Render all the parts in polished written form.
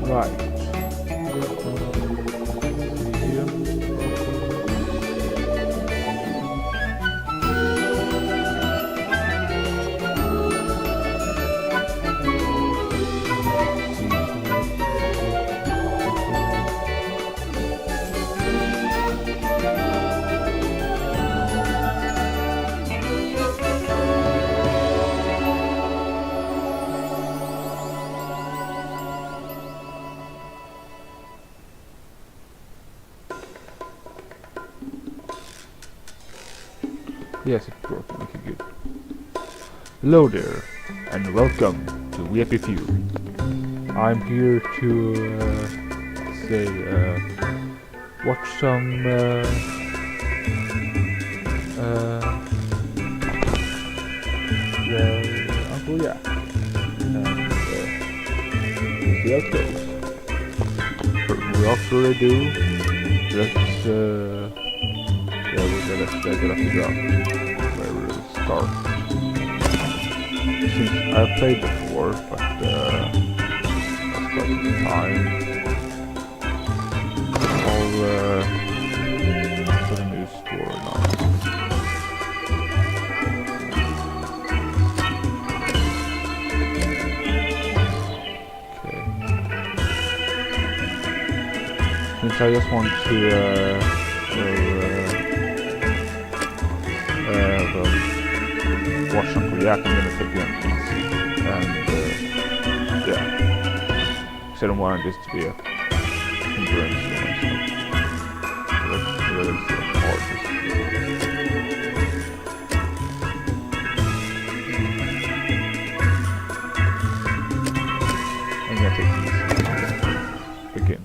Right. See here. Yes, it's broken. Okay, good. Hello there, and welcome to WeHappyFew. I'm here to watch some Uncle Jack, and see how it goes. Without further ado, let's get off the ground where we'll start. Since I've played before, but that's quite some time. I'll put a new story now. Okay. Since I just want to watch Uncle Jack, I'm gonna take it on easy, and yeah, because I don't want this to be a hindrance for myself. Let's really see how hard this is. I'm gonna take it easy. Begin.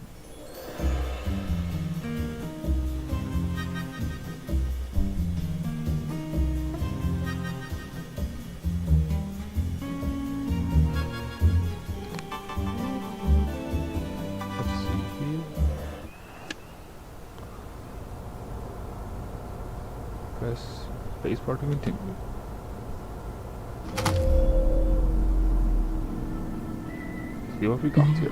Press spacebar to continue. See what we got here.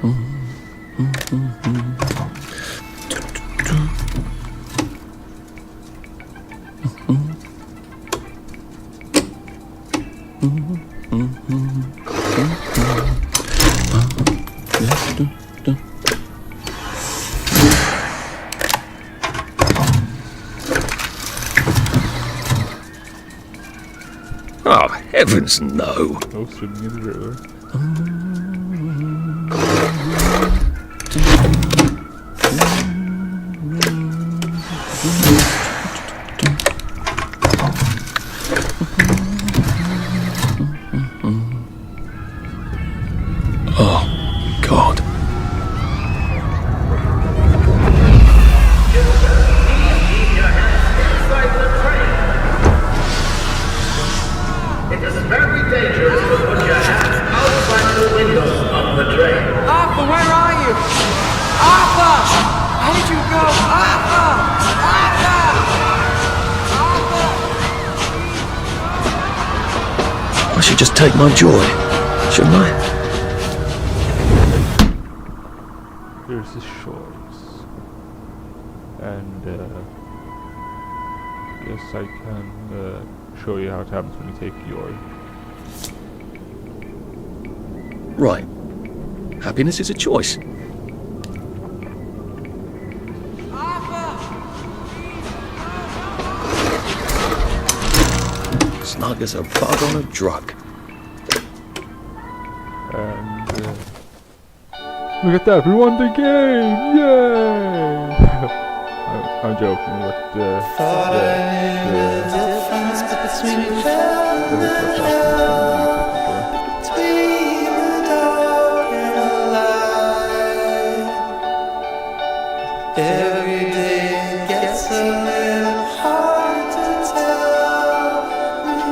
Oh, heavens no! No swimming in the river. Oh, God. It is very dangerous to put your hands outside the windows of the train. Arthur, where are you? Arthur! How did you go? Arthur! Arthur! Arthur! I should just take my joy, shouldn't I? Here's the shorts. And yes, I can show you how it happens when you take your... Right. Happiness is a choice. Snug as a bug on a drug. And look at that, we won the game! Yay! I'm joking, but every day gets a little hard to tell.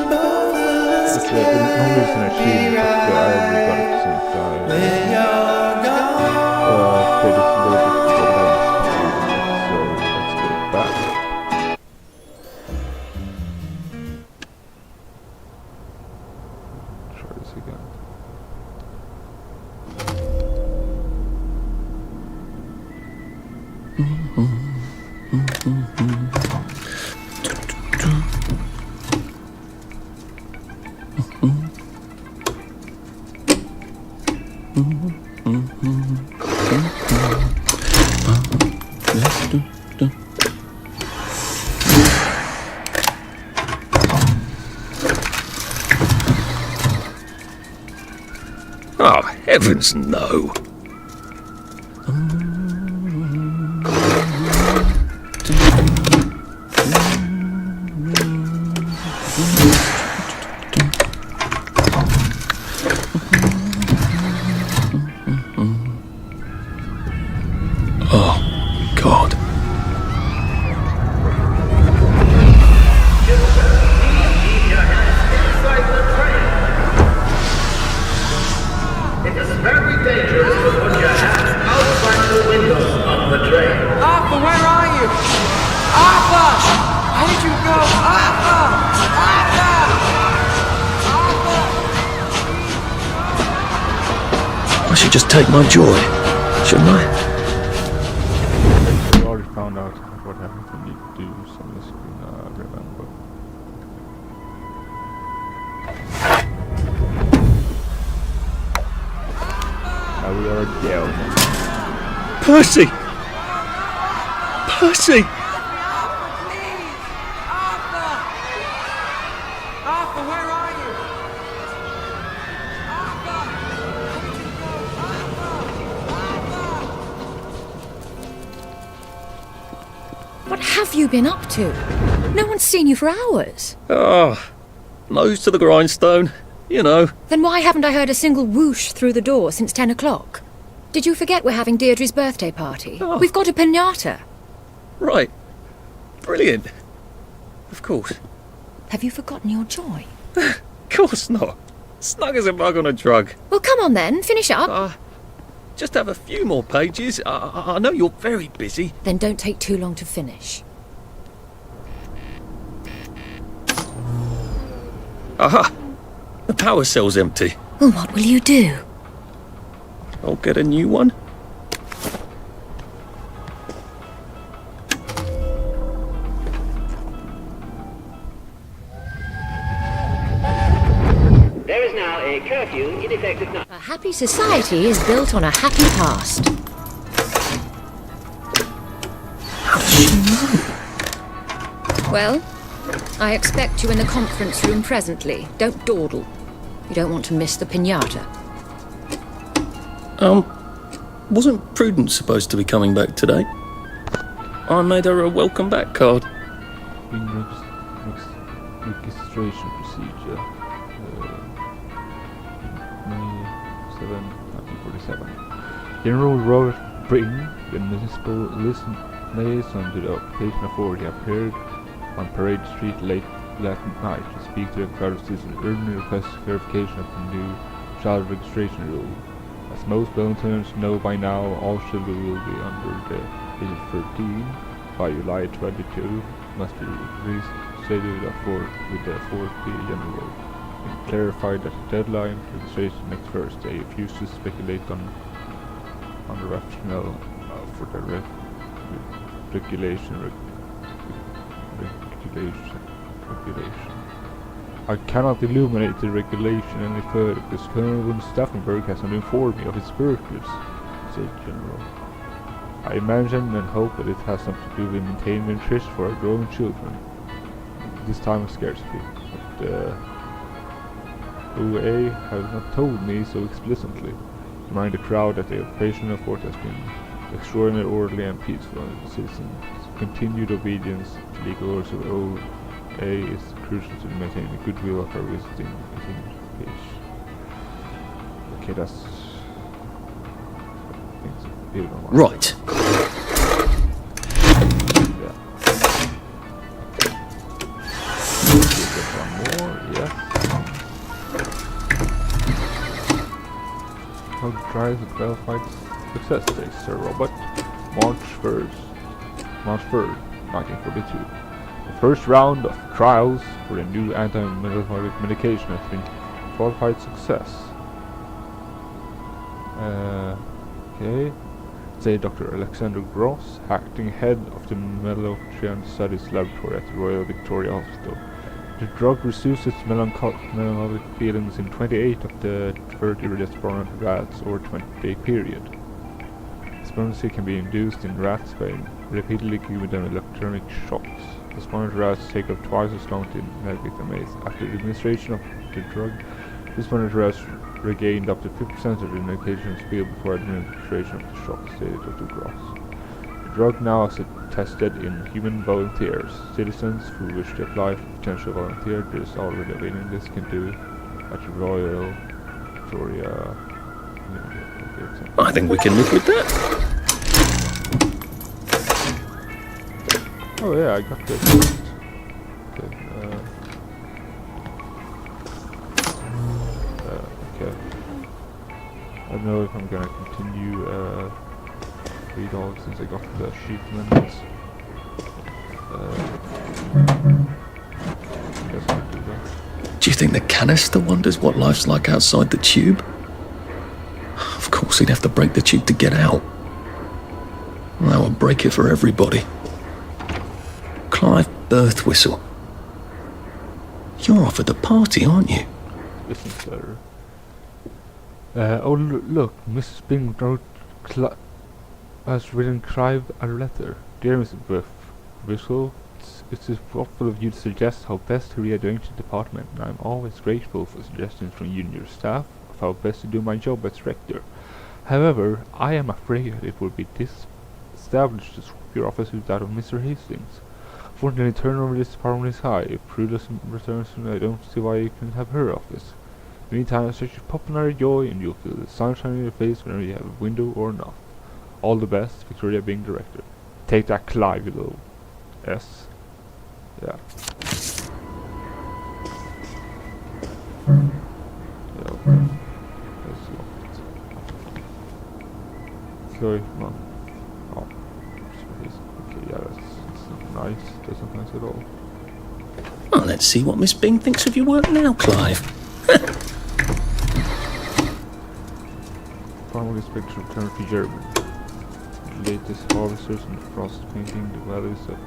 Both of us it's the only reason I achieved it, but I already got it since I when you're gone. played this a little bit before so let's get it back. Try this again. Oh, heavens no. Oh, God. Keep your hands inside the train. It is very dangerous to put your hands outside the windows of the train. Arthur, where are you? Arthur! How did you go? Arthur! Arthur! Arthur! I should just take my joy, shouldn't I? We already found out what happens when you do some of this, remember. Now we are down. Percy! Percy! Please! Arthur! Arthur, where are you? Arthur! How did you go? Arthur! What have you been up to? No one's seen you for hours. Oh, nose to the grindstone, you know. Then why haven't I heard a single whoosh through the door since 10 o'clock? Did you forget we're having Deirdre's birthday party? Oh. We've got a piñata. Right. Brilliant. Of course. Have you forgotten your joy? Of course not. Snug as a bug on a drug. Well, come on then, finish up. Just have a few more pages. I know you're very busy. Then don't take too long to finish. Aha! The power cell's empty. Well, what will you do? I'll get a new one. There is now a curfew in effect at night. A happy society is built on a happy past. How does she know? Well, I expect you in the conference room presently. Don't dawdle. You don't want to miss the piñata. Wasn't Prudence supposed to be coming back today? I made her a welcome back card. Registration procedure. May 7, 1947. General Robert Britton, the municipal liaison to the occupation authority, appeared on Parade Street late last night to speak to a crowd of citizens, urgently request clarification of the new child registration rule. As most Belgians know by now, all children will be under the age of 13 by July 22 must be registered with the authority general. It clarified that the deadline for registration next Thursday. Refused to speculate on the rationale for the regulation. I cannot illuminate the regulation any further because Colonel von Stauffenberg has not informed me of its purpose, said General. I imagine and hope that it has something to do with maintaining interest for our growing children. This time of scarcity, but OA has not told me so explicitly. Remind the crowd that the occupation of fort has been extraordinarily orderly and peaceful, and citizens' continued obedience to legal orders of OA is crucial to maintaining the goodwill of our visiting page. Okay, that's things a bit of a Right. Yeah. One more, yes. How drives the bell fights success today, Sir Robert? March 3rd, 1942. The first round of trials for the new anti-metabolic medication has been qualified success. Okay. Say Dr. Alexander Gross, acting head of the Melotrian Studies Laboratory at the Royal Victoria Hospital. The drug reduces melancholic feelings in 28 of the 30 responded rats over a 20-day period. Despondency can be induced in rats by repeatedly giving them electronic shocks. Responded rats take up twice as long to navigate the maze. After the administration of the drug, responded rats regained up to 50% of their navigation speed before administration of the shock, stated Dr. Gross. The drug now is tested in human volunteers. Citizens who wish to apply for potential volunteer, there is already a waiting list, can do at the Royal Victoria. I think we can live with that. Oh yeah, I got this. Okay, okay. I don't know if I'm gonna continue read all since I got the achievements. Guess I'll do that. Do you think the canister wonders what life's like outside the tube? Of course, he'd have to break the tube to get out. And that would break it for everybody. Clive Birth Whistle. You're off at the party, aren't you? Listen, sir. Oh, look, Mrs. Bing wrote has written Clive a letter. Dear Mrs. Whistle, it's thoughtful of you to suggest how best to rearrange the department, and I'm always grateful for suggestions from you and your staff of how best to do my job as rector. However, I am afraid it will be disestablished to swap your office with that of Mr. Hastings. Fortunately, turnover in this department is high. If Prue returns soon, I don't see why you can have her office. Meantime, such a popular joy, and you'll feel the sunshine in your face whenever you have a window or not. All the best, Victoria Bing, Director. Take that, Clive, you little S. Yeah. Yeah, okay. That's locked. Chloe, come on. Oh. Okay, yeah, that's not nice. That's not nice at all. Well, let's see what Miss Bing thinks of your work now, Clive. Farmer expects to return to Germany. The latest harvesters and frost painting the values of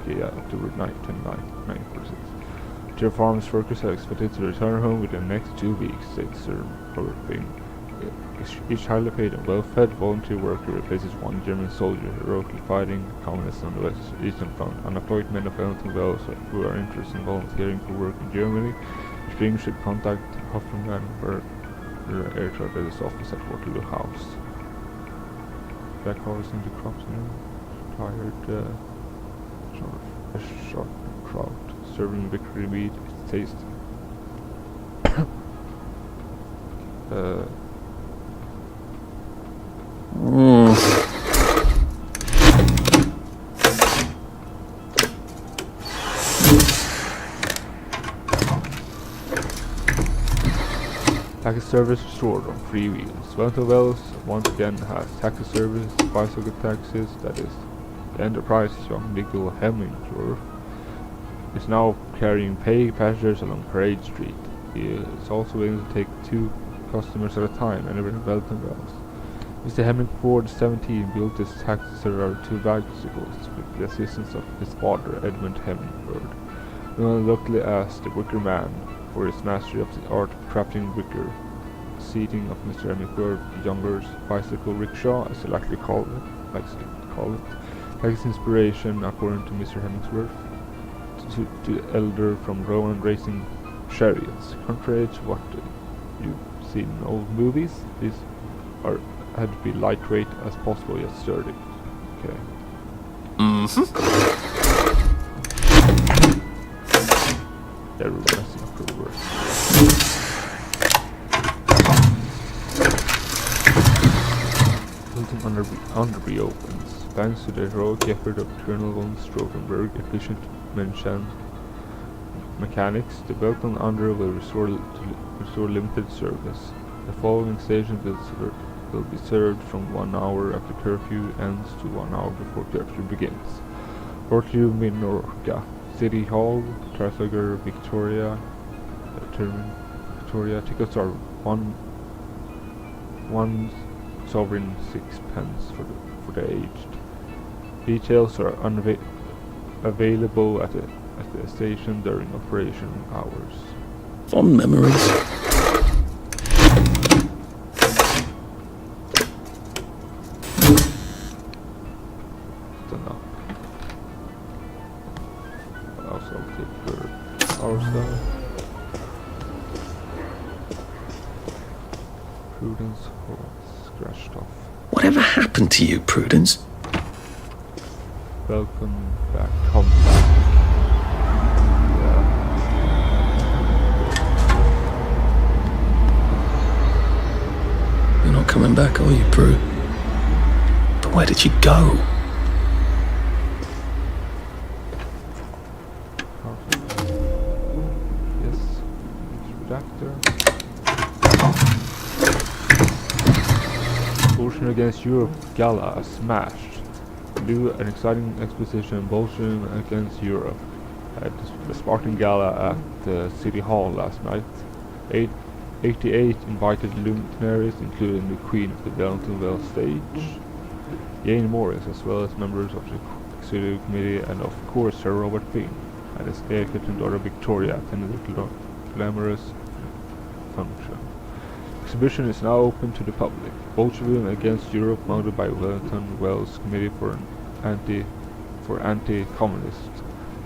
October 9/10/946. Dear farmers workers are expected to return home within the next 2 weeks, said Sir Robert Bing. Each highly paid and well-fed volunteer worker replaces one German soldier heroically fighting communists on the Eastern Front. Unemployed men of Wellington Wells who are interested in volunteering for work in Germany, Bing should contact Hoffenheim for Air Traffic's office at Waterloo House. Back harvesting the crops and tired a short trout, serving victory meat, it's tasty. Taxi service restored on 3 wheels. Wellington Wells once again has taxi service, bicycle taxis, that is. The Enterprise's young Nickel Hemmingsworth is now carrying paying passengers along Parade Street. He is also willing to take 2 customers at a time anywhere in Wellington Wells. Mr. Hemingford, 17, built his taxi service out of 2 bicycles with the assistance of his father, Edmund Hemingford, known locally as the Wicker Man, for his mastery of the art of crafting wicker. Seating of Mr. Hemingford Younger's bicycle rickshaw, as he likes to call it, takes inspiration, according to Mr. Hemingworth, to the elder from Roman racing chariots. Contrary to what you've seen in old movies, these had to be lightweight as possible yet sturdy. Okay. They're messing up the work. Building Underby opens. Thanks to the heroic effort of Colonel von Strokenberg, efficient mechanics, the Belton Under will restore limited service. The following stations will be served from 1 hour after curfew ends to 1 hour before curfew begins. Waterloo, Minorca, City Hall, Trafalgar, Victoria, Victoria. Tickets are one sovereign 6 pence for the aged. Details are available at at the station during operation hours. Fond memories. It's enough. Also take for our stuff. Prudence scratched off. Whatever happened to you, Prudence? Welcome back. Come back. Yeah. You're not coming back, are you, Prue? But where did you go? Yes. Redactor. Ocean Against Europe Gala smashed. Do an exciting exposition Bolshevik against Europe at the Spartan Gala at the City Hall last night. 88 invited luminaries, including the Queen of the Beltonville stage, Jane Morris, as well as members of the Executive Committee, and of course Sir Robert Finn and his heir-kitchen daughter Victoria attended the glamorous function. Exhibition is now open to the public. Bolshevism Against Europe, mounted by Wellington Wells Committee for Anti-Communist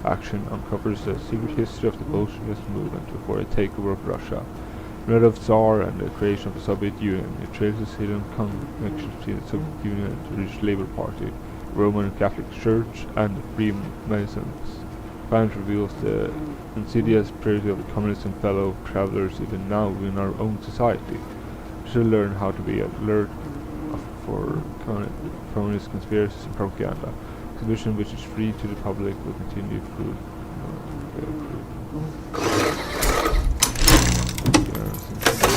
Action, uncovers the secret history of the Bolshevist movement before a takeover of Russia, the rise of Tsar, and the creation of the Soviet Union. It traces hidden connections between the Soviet Union and the British Labour Party, the Roman Catholic Church, and the Freemasons. Finance reveals the insidious purity of communism fellow travelers even now in our own society. We should learn how to be alert for communist conspiracies and propaganda. Exhibition, which is free to the public, will continue through.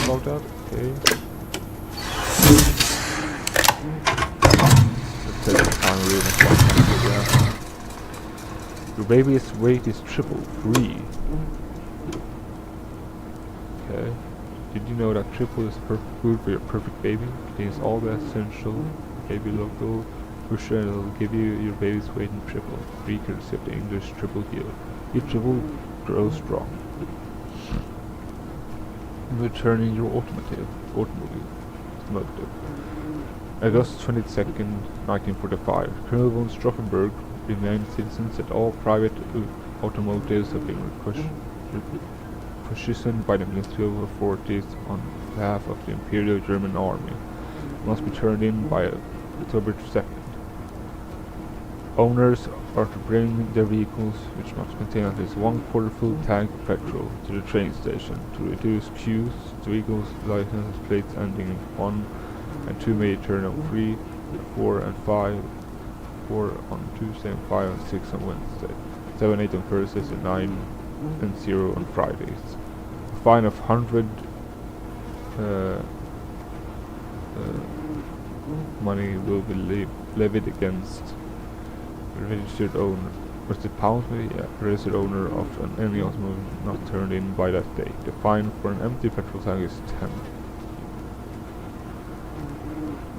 About that, okay. Let's take the time reading. Your baby's weight is triple, free. Okay. Did you know that triple is perfect food for your perfect baby? Contains all the essential baby local nutrition that will give you your baby's weight in triple. Free courtesy of the English Triple Heal. Eat triple, grow strong. Returning your automobile. August 22nd, 1945. Colonel von Stauffenberg reminded citizens that all private automotives have been requisitioned by the ministerial authorities on behalf of the Imperial German Army. Must be turned in by October 2nd. Owners are to bring their vehicles, which must contain at least 1/4 full tank of petrol, to the train station. To reduce queues, the vehicles' license plates ending in 1 and 2 may turn on 3, 4 and 5, 4 on Tuesday and 5 and 6 on Wednesday, 7, 8 on Thursdays and 9 and 0 on Fridays. A fine of 100 money will be levied against registered owner. Was it pounds maybe? Yeah. Registered owner of any automobile not turned in by that date. The fine for an empty petrol tank is 10.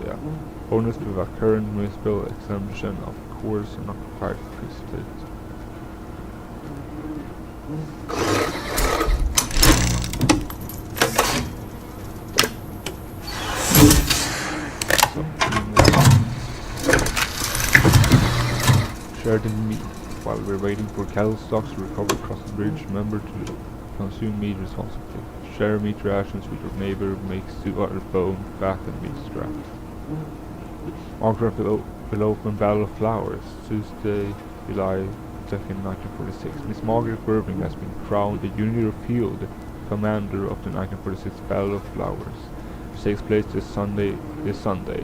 Yeah. Owners with a current municipal exemption, of course, are not required to participate. Share the meat. While we're waiting for cattle stocks to recover across the bridge, remember to consume meat responsibly. Share meat rations with your neighbor, make stew out of bone, fat and meat scraps. Margaret will open Battle of Flowers, Tuesday, July 2nd, 1946. Miss Margaret Irving has been crowned the Junior Field Commander of the 1946 Battle of Flowers, which takes place this Sunday.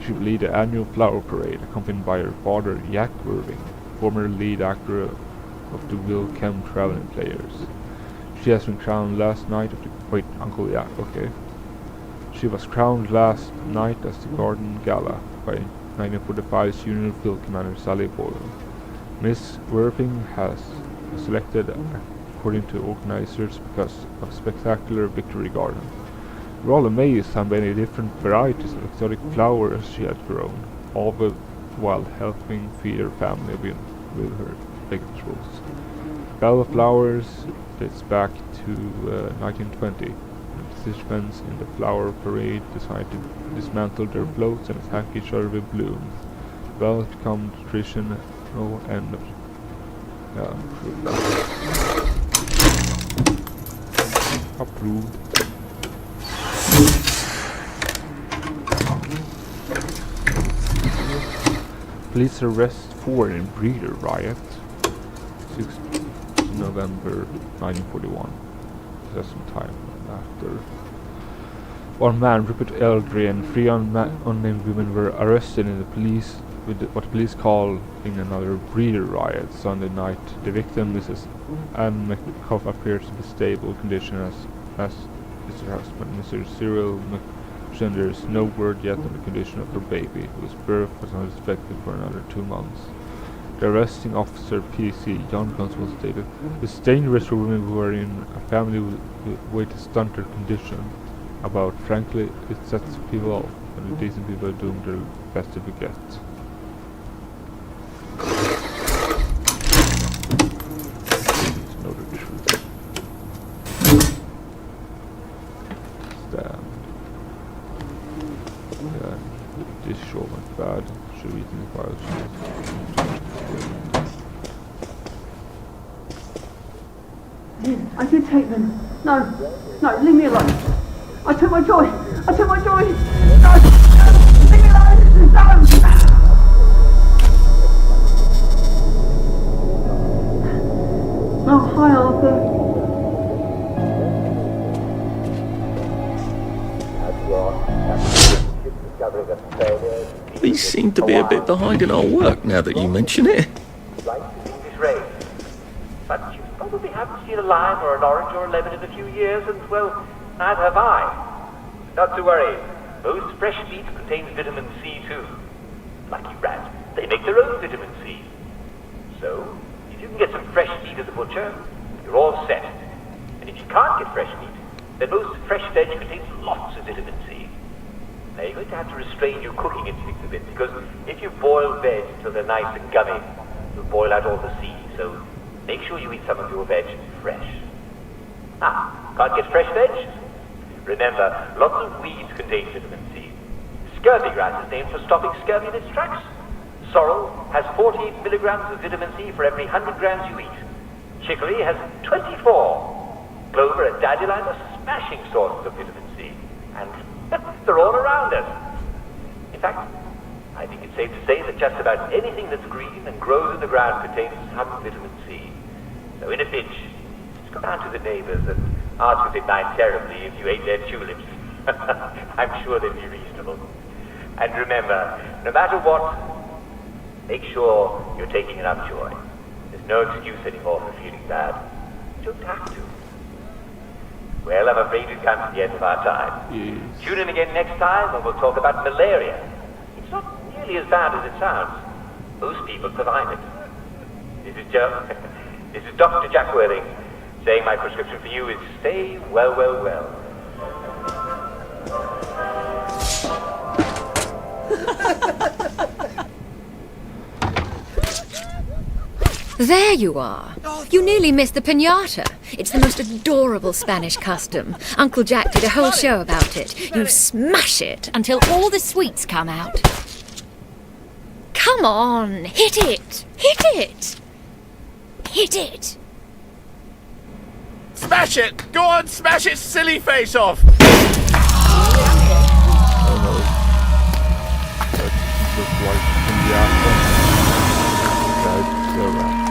She will lead the annual flower parade, accompanied by her father, Jack Irving, former lead actor of the Will Kemp Traveling Players. She has been crowned last night of the... Wait, Uncle Jack, okay. She was crowned last night as the Garden Gala by 1945's Union Field Commander Sally Boyle. Miss Irving has selected according to organizers because of spectacular Victory Garden. We're all amazed how many different varieties of exotic flowers she had grown, all while helping feed her family with her vegetables. Bellflowers dates back to 1920. Participants in the flower parade decide to dismantle their floats and attack each other with balloons. Bells become tradition and approved. Police arrest 4 in breeder riot. 6th November 1941. That's some time after. 1 man, Rupert Eldry, and 3 unnamed women were arrested in the police with what police call in another breeder riot Sunday night. The victim, Mrs. Anne McCuff, appears to be stable condition as is her husband, Mr. Cyril McShen. There is no word yet on the condition of her baby, whose birth was not expected for another 2 months. The arresting officer, PC John Constable, stated, "It's dangerous for women who are in a family with a stunted condition. About, frankly, it sets people off, and the decent people are doing their best to forget." It's not the truth. Damn. Yeah, this show went bad. Should have eaten the file. I did take them. No, leave me alone. I took my joy. No, leave me alone. No. Oh, hi, Arthur. We seem to be a bit behind in our work now that you mention it. But you probably haven't seen a lime or an orange or a lemon in a few years, and, well, neither have I. Not to worry. Most fresh meat contains vitamin C too. Lucky rats, they make their own vitamin C. So, if you can get some fresh meat at the butcher, you're all set. And if you can't get fresh meat, then most fresh veg contains lots of vitamin C. Now you're going to have to restrain your cooking instincts a bit, because if you boil veg until they're nice and gummy, you'll boil out all the C. So make sure you eat some of your veg fresh. Can't get fresh veg? Remember, lots of weeds contain vitamin C. Scurvy grass is named for stopping scurvy in its tracks. Sorrel has 48 milligrams of vitamin C for every 100 grams you eat. Chicory has 24. Clover and dandelion are smashing sources of vitamin C. And they're all around us. In fact, I think it's safe to say that just about anything that's green and grows in the ground contains some vitamin C. So in a pinch, just go down to the neighbors and ask if they'd mind terribly if you ate their tulips. I'm sure they'd be reasonable. And remember, no matter what, make sure you're taking enough joy. There's no excuse anymore for feeling bad. You don't have to. Well, I'm afraid we've come to the end of our time. Yes. Tune in again next time and we'll talk about malaria. It's not nearly as bad as it sounds. Most people survive it. This is Dr. Jack Worthing saying my prescription for you is stay well, well, well. There you are. You nearly missed the piñata. It's the most adorable Spanish custom. Uncle Jack did a whole show about it. You smash it until all the sweets come out. Come on, hit it! Hit it! Hit it! Smash it! Go on, smash its silly face off! Oh no. That's just like piñata. That's so bad.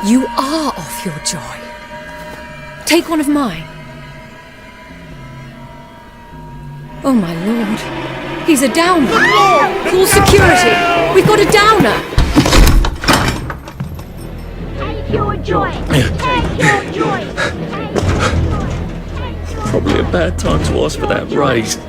You are off your joy. Take one of mine. Oh my lord. He's a downer. Call security. We've got a downer. Take your joy. Take your joy. Probably a bad time to ask for that raise.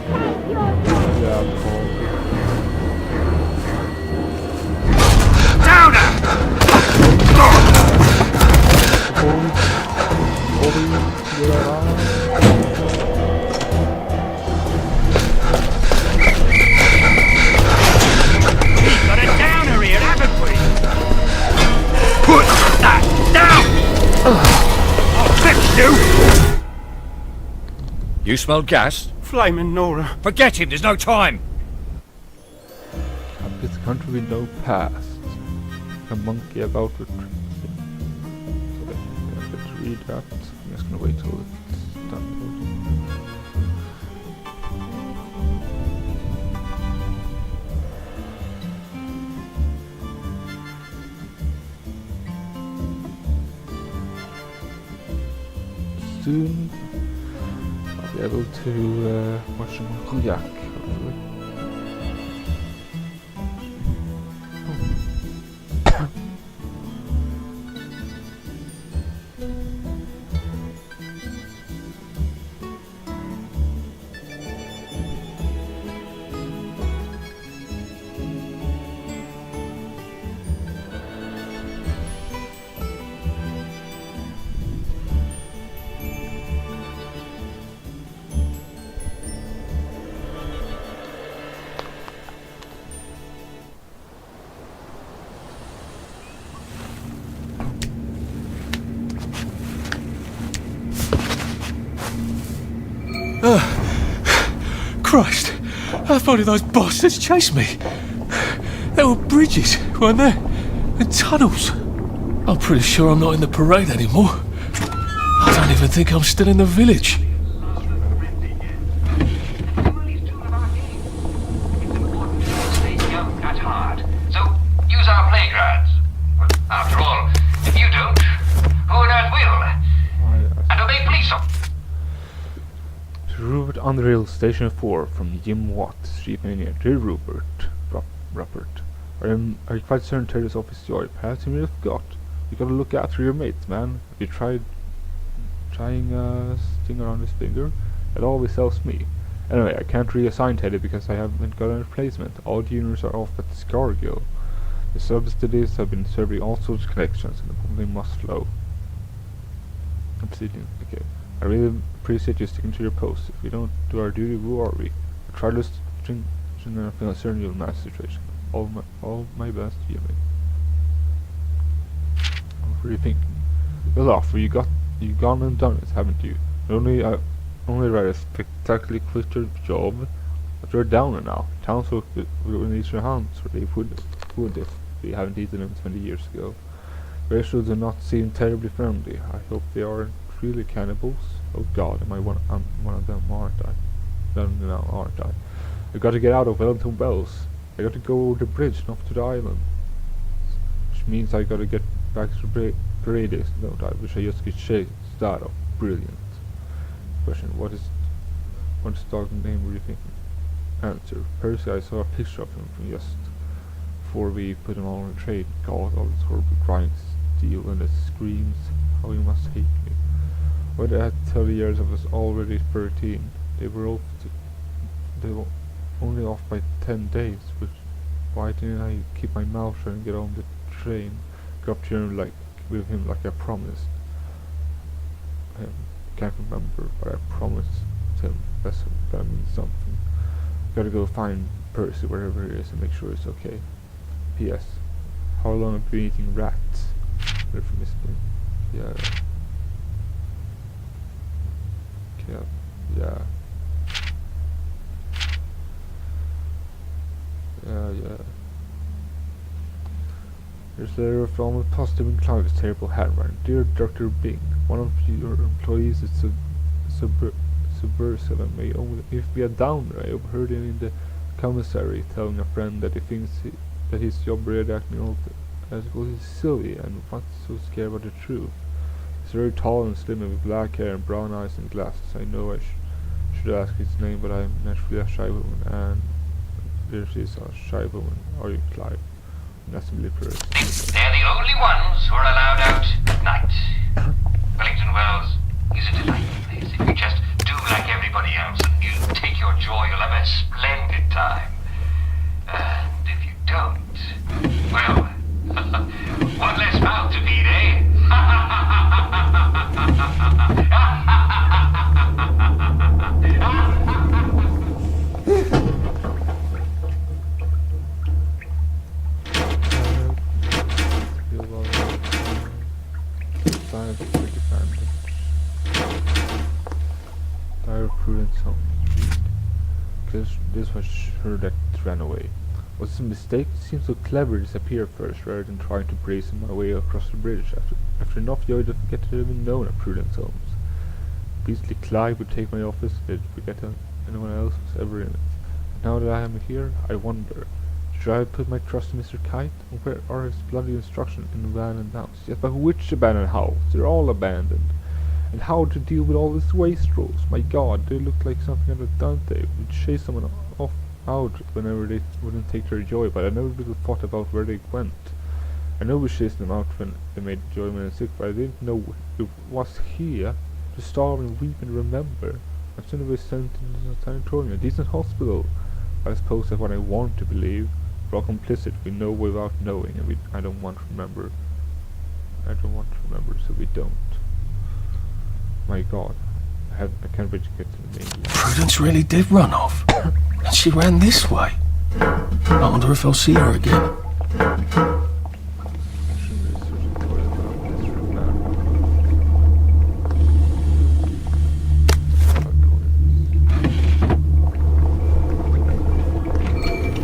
You! You smell gas? Flaming Nora. Forget him, there's no time! This country with no past. A monkey about with. Let's read that. I'm just gonna wait till it's done. Soon I'll be able to watch some cognac, hopefully. Christ, how far did those bastards chase me? There were bridges, weren't there? And tunnels. I'm pretty sure I'm not in the parade anymore. I don't even think I'm still in the village. At heart. So use our playgrounds. After all, if you don't, who on earth will? And obey police officers. To Rupert on the rail station 4 from Jim Watt, Chief Engineer. Dear Rupert, are you quite certain Terry's office is yours? Perhaps you may have forgot. You gotta look after your mates, man. Have you tried trying sting around his finger? It always helps me. Anyway, I can't reassign Teddy because I haven't got a replacement. All juniors are off at Scargill. The subsidies have been serving all sorts of connections and the funding must flow. Okay. I really appreciate you sticking to your post. If we don't do our duty, who are we? I try to string a concern you'll manage the situation. All my best, Jimmy. What were you thinking? Well, Arthur, you've gone and done it, haven't you? Only write a spectacularly quicker job, but you're down now. Towns will need your hands, or they would if we haven't eaten them 20 years ago. Rachel do not seem terribly friendly. I hope they aren't really cannibals. Oh God, I'm one of them, aren't I? No, aren't I? I got to get out of Wellington Wells. I got to go over the bridge and off to the island. Which means I got to get back to Paradise, don't I? Which I just get chased out of. Brilliant. Question: What is the dog's name? Were you thinking? Answer: Percy. I saw a picture of him from just before we put him on the train. God, all this horrible crying, steel, and the screams. How he must hate me. Why did I have to tell the years I was already 13? They were only off by 10 days. But why didn't I keep my mouth shut and get on the train? Go up to him with him like I promised. Can't remember, but I promised him. That means something. Gotta go find Percy wherever he is and make sure it's okay. P.S. How long have you been eating rats? They're from this thing. Yeah. Here's a letter from a positive and cloud with terrible handwriting. Dear Dr. Bing, one of your employees is subversive and may only be a downer. I overheard him in the commissary telling a friend that he thinks that his job reacting all articles is silly and what's so scared about the truth. He's very tall and slim and with black hair and brown eyes and glasses. I know I should ask his name, but I'm naturally a shy woman, and there she is, a shy woman. Are you Clive? That's a little person. They're the only ones who are allowed out at night. Wellington Wells is a delightful place. If you just do like everybody else and you take your joy, you'll have a splendid time. And if you don't, well, one less mouth to feed, eh? Prudence home. Because this was her that ran away. Was this a mistake? It seemed so clever to disappear first rather than trying to brazen my way across the bridge after enough joy to forget to have even known of Prudence Holmes. Beastly Clive would take my office, they'd forget that anyone else was ever in it. Now that I am here, I wonder, should I put my trust in Mr. Kite? Or where are his bloody instructions in the abandoned house? Yes, but which abandoned house? They're all abandoned. And how to deal with all these wastrels? My god, they look like something out of Dante. Would chase someone off out whenever they wouldn't take their joy, but I never really thought about where they went. I know we chased them out when they made joy when sick, but I didn't know it was here to starve and weep and remember. As soon as we sent into a sanatorium, a decent hospital. I suppose that's what I want to believe. We're all complicit, we know without knowing, and I don't want to remember. I don't want to remember, so we don't. My god, I can't wait to get to the main line. Prudence really did run off. And she ran this way. I wonder if I'll see her again.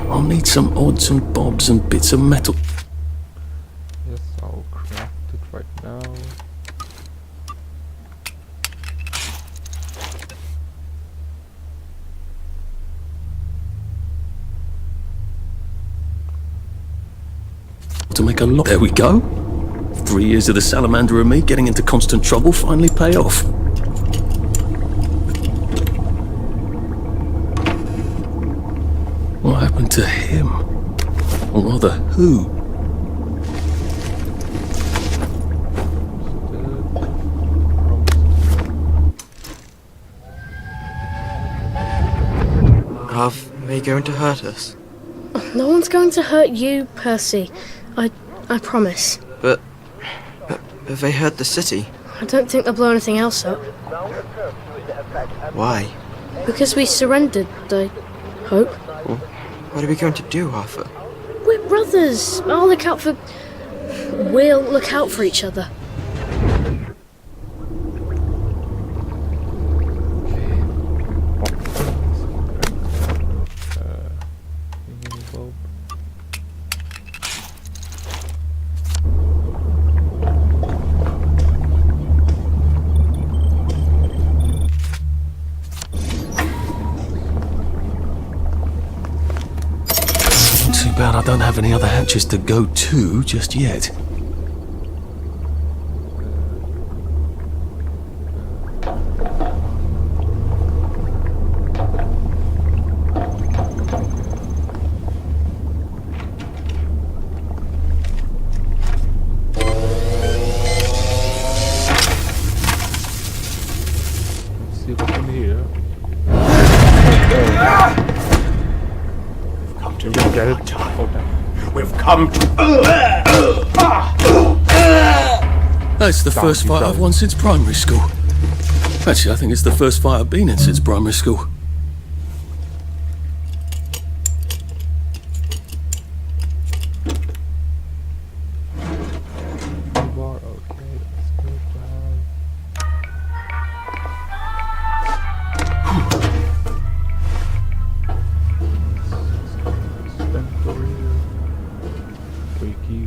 I'll need some odds and bobs and bits of metal. Yes, I'll craft it right now. To make a lot. There we go. 3 years of the salamander and me getting into constant trouble finally pay off. What happened to him? Or rather, who? Are they going to hurt us? No one's going to hurt you, Percy. I promise. But they hurt the city. I don't think they'll blow anything else up. Why? Because we surrendered, I hope. Well, what are we going to do, Arthur? We're brothers. We'll look out for each other. Too bad I don't have any other hatches to go to just yet. Let's see what's in here. Did we get it? Oh, damn. We've come to... That's the first fight I've won since primary school. Actually, I think it's the first fight I've been in since primary school.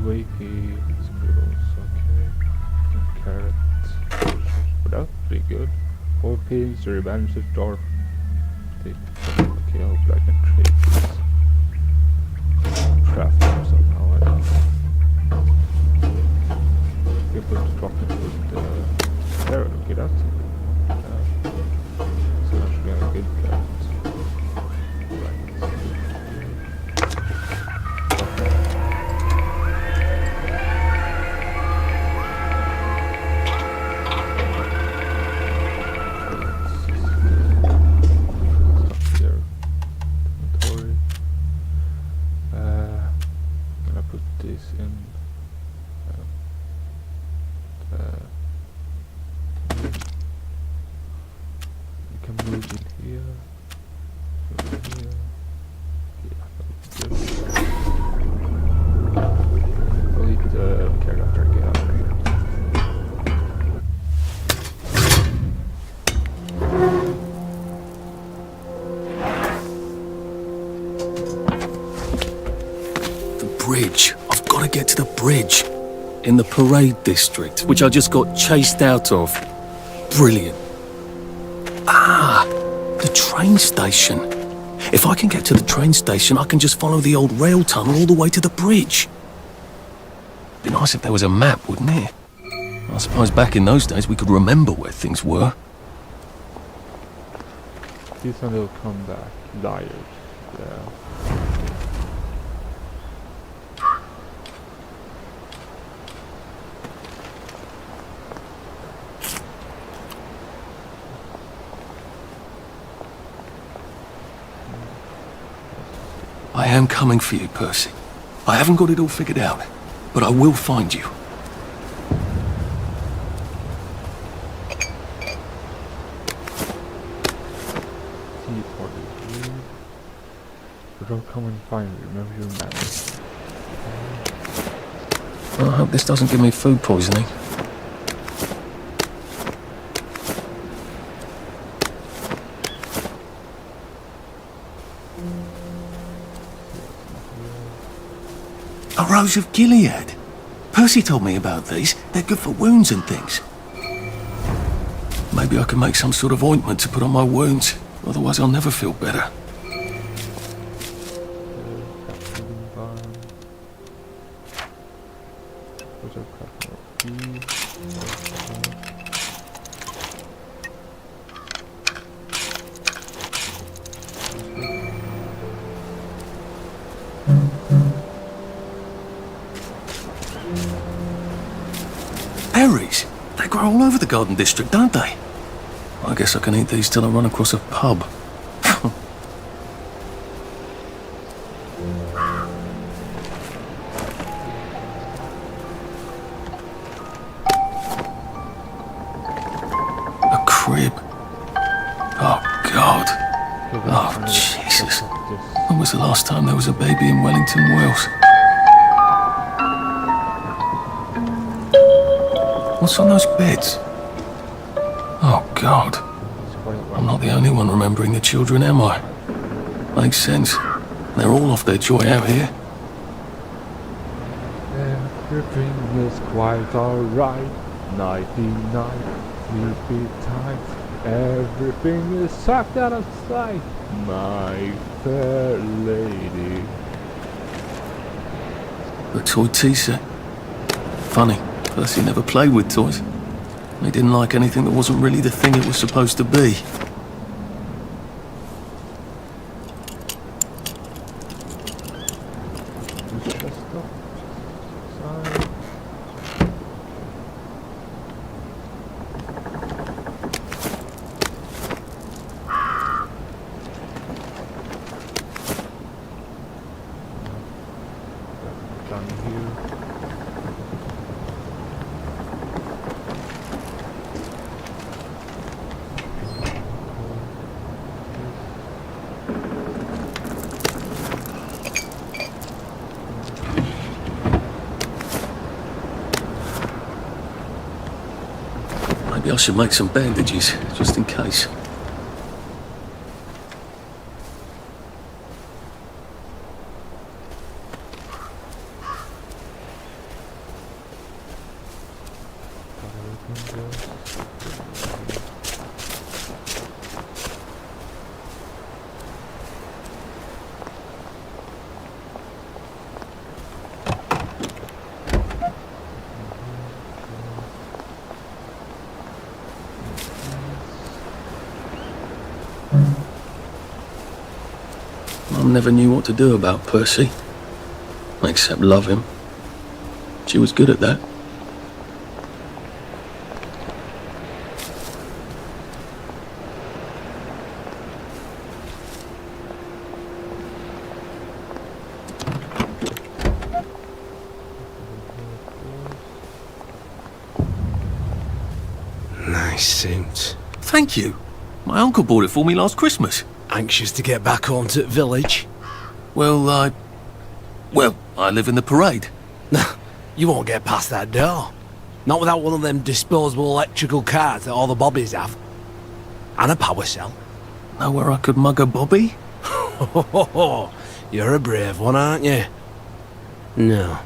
Wakey, squirrels, okay. And carrots. But that's pretty good. 4 pigs, or advantage of dwarf. Okay, hopefully I can trade this. Craft them somehow, I don't know. We put the drop into the carrot, okay, that's so that should be a good carrot. get to the bridge in the parade district, which I just got chased out of. Brilliant. Ah, the train station. If I can get to the train station, I can just follow the old rail tunnel all the way to the bridge. Be nice if there was a map, wouldn't it? I suppose back in those days we could remember where things were. This one will come back. Liars. Yeah. I am coming for you, Percy. I haven't got it all figured out, but I will find you. Don't come and find me. Remember your man. I hope this doesn't give me food poisoning. A Rose of Gilead. Percy told me about these. They're good for wounds and things. Maybe I can make some sort of ointment to put on my wounds. Otherwise I'll never feel better. Berries? They grow all over the Garden District, don't they? I guess I can eat these till I run across a pub. A crib. Oh, God. Oh, Jesus. When was the last time there was a baby in Wellington, Wales? What's on those beds? Oh, God. I'm not the only one remembering the children, am I? Makes sense. They're all off their joy out here. Everything is quite alright. Nighty-night, sleepy tight. Everything is sucked out of sight, my fair lady. The toy tea set. Funny, Percy never played with toys. He didn't like anything that wasn't really the thing it was supposed to be. Maybe I should make some bandages, just in case. Mum never knew what to do about Percy, except love him. She was good at that. Nice suit. Thank you. My uncle bought it for me last Christmas. Anxious to get back home to the village? Well, I live in the parade. You won't get past that door. Not without one of them disposable electrical cars that all the bobbies have. And a power cell. Know where I could mug a bobby? You're a brave one, aren't you? No.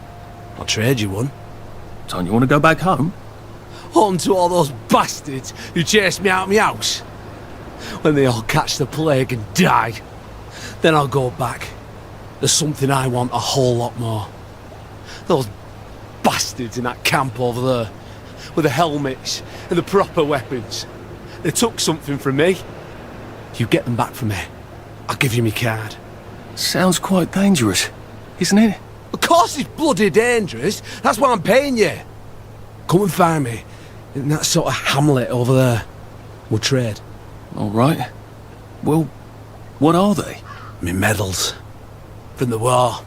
I'll trade you one. Don't you want to go back home? Home to all those bastards who chased me out of my house. When they all catch the plague and die, then I'll go back. There's something I want a whole lot more. Those bastards in that camp over there, with the helmets and the proper weapons. They took something from me. You get them back from me, I'll give you my card. Sounds quite dangerous, isn't it? Of course it's bloody dangerous. That's why I'm paying you. Come and find me in that sort of hamlet over there. We'll trade. All right. Well, what are they? Me medals. From the war.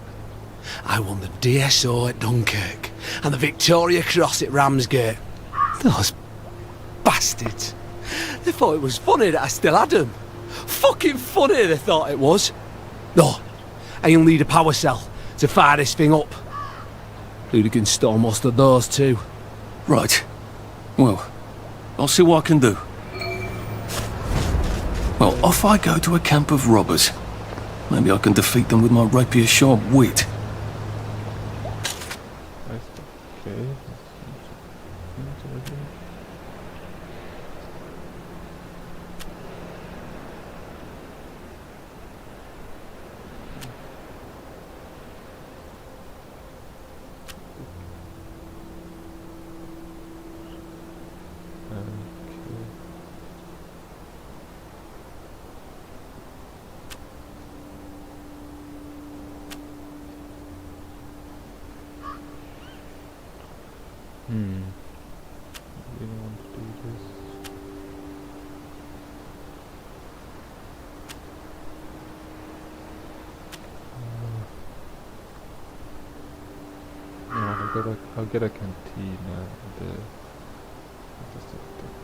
I won the DSO at Dunkirk and the Victoria Cross at Ramsgate. Those bastards. They thought it was funny that I still had them. Fucking funny they thought it was. No, and you'll need a power cell to fire this thing up. Hooligans stole most of those too. Right. Well, I'll see what I can do. Well, off I go to a camp of robbers. Maybe I can defeat them with my rapier-sharp wit. Okay. I really want to do this. Yeah, I'll get a canteen and just a duck.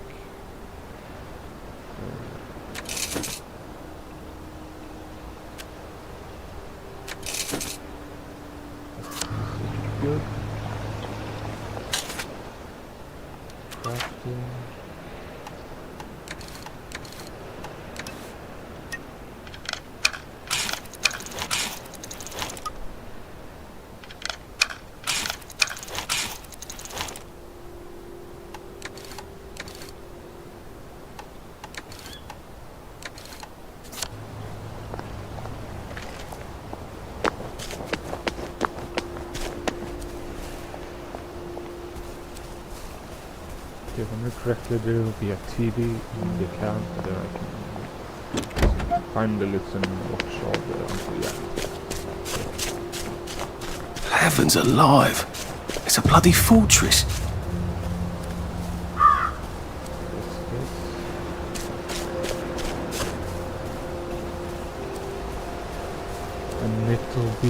Good. Crafting. If I remember correctly, there will be a TV in the account that I can finally listen and watch all the until the end. Heavens alive! It's a bloody fortress. And it'll be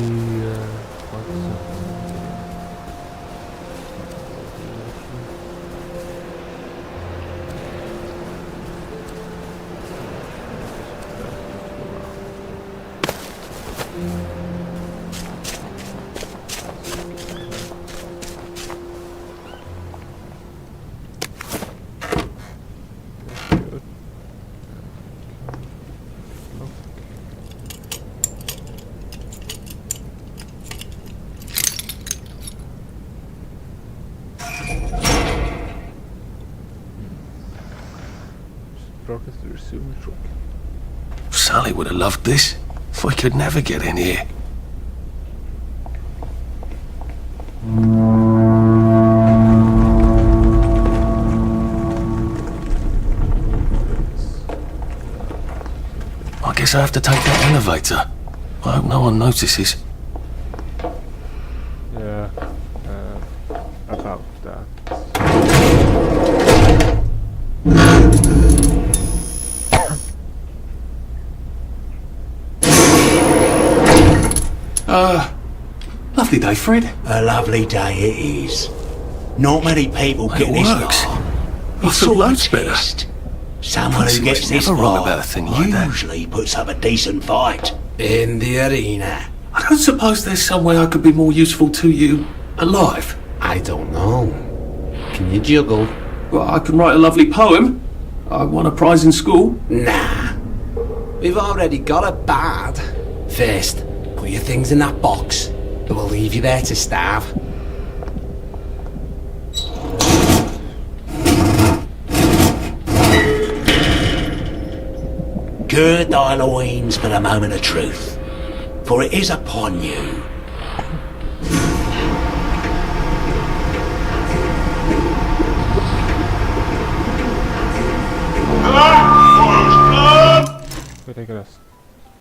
what's progress to resume truck. Sally would have loved this. We could never get in here. I guess I have to take that elevator. I hope no one notices. Yeah, about that. Lovely day, Fred. A lovely day it is. Not many people get this works. far. I It's feel sort of loads better. test. Someone Pussy who gets was this never wrong far about a thing like that. usually puts up a decent fight in the arena. I don't suppose there's some way I could be more useful to you alive. I don't know. Can you juggle? Well, I can write a lovely poem. I won a prize in school. Nah. We've already got a bard. First, put your things in that box. It will leave you there to starve. Gird thy loins for the moment of truth, for it is upon you. Ridiculous.